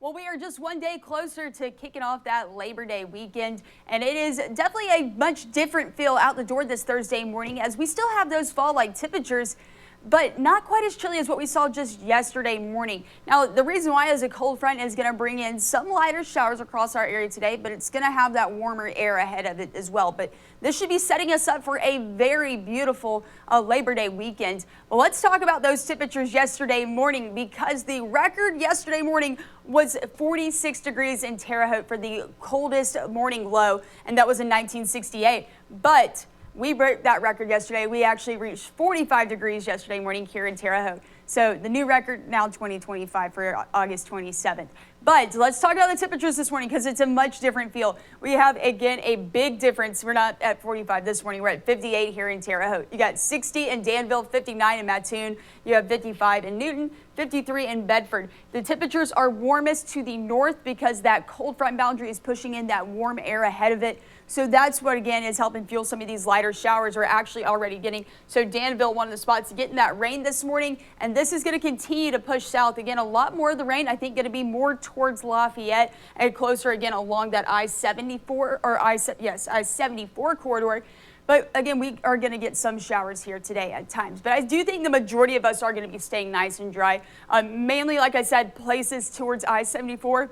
Well, we are just one day closer to kicking off that Labor Day weekend, and it is definitely a much different feel out the door this Thursday morning as we still have those fall-like temperatures, but not quite as chilly as what we saw just yesterday morning. Now, the reason why is a cold front is going to bring in some lighter showers across our area today, but it's going to have that warmer air ahead of it as well. But this should be setting us up for a very beautiful Labor Day weekend. But let's talk about those temperatures yesterday morning, because the record yesterday morning was 46 degrees in Terre Haute for the coldest morning low, and that was in 1968. But we broke that record yesterday. We actually reached 45 degrees yesterday morning here in Terre Haute. So the new record now 2025 for August 27th. But let's talk about the temperatures this morning because it's a much different feel. We have, again, a big difference. We're not at 45 this morning. We're at 58 here in Terre Haute. You got 60 in Danville, 59 in Mattoon. You have 55 in Newton, 53 in Bedford. The temperatures are warmest to the north because that cold front boundary is pushing in that warm air ahead of it. So that's what, again, is helping fuel some of these lighter showers we're actually already getting. So Danville, one of the spots getting that rain this morning, and this is going to continue to push south. Again, a lot more of the rain, I think, going to be more towards Lafayette and closer again along that I-74 or I-74 corridor. But again, we are going to get some showers here today at times. But I do think the majority of us are going to be staying nice and dry. Mainly, like I said, places towards I-74.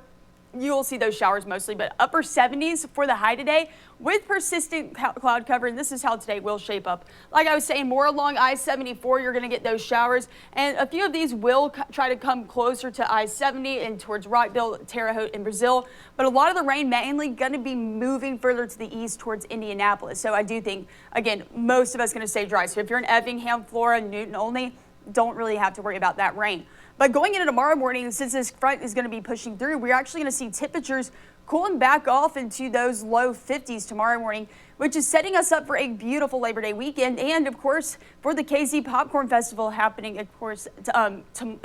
You will see those showers mostly, but upper 70s for the high today with persistent cloud cover. And this is how today will shape up. Like I was saying, more along I-74, you're going to get those showers. And a few of these will try to come closer to I-70 and towards Rockville, Terre Haute, and Brazil. But a lot of the rain mainly going to be moving further to the east towards Indianapolis. So I do think, again, most of us going to stay dry. So if you're in Effingham, Flora, Newton only, don't really have to worry about that rain. But going into tomorrow morning, since this front is going to be pushing through, we're actually going to see temperatures cooling back off into those low 50s tomorrow morning, which is setting us up for a beautiful Labor Day weekend. And of course, for the KZ Popcorn Festival happening, of course,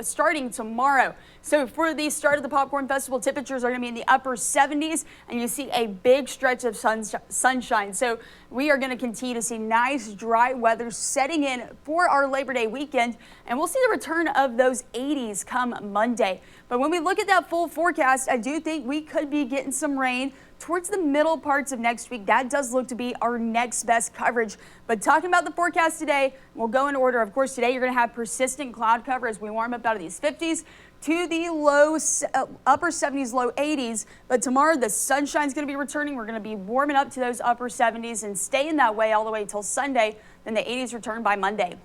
starting tomorrow. So for the start of the Popcorn Festival, temperatures are going to be in the upper 70s, and you see a big stretch of sunshine. So we are going to continue to see nice dry weather setting in for our Labor Day weekend, and we'll see the return of those 80s come Monday. But when we look at that full forecast, I do think we could be getting some rain towards the middle parts of next week. That does look to be our next best coverage. But talking about the forecast today, we'll go in order. Of course, today you're going to have persistent cloud cover as we warm up out of these 50s to the upper 70s, low 80s. But tomorrow the sunshine's going to be returning. We're going to be warming up to those upper 70s and staying that way all the way until Sunday. Then the 80s return by Monday.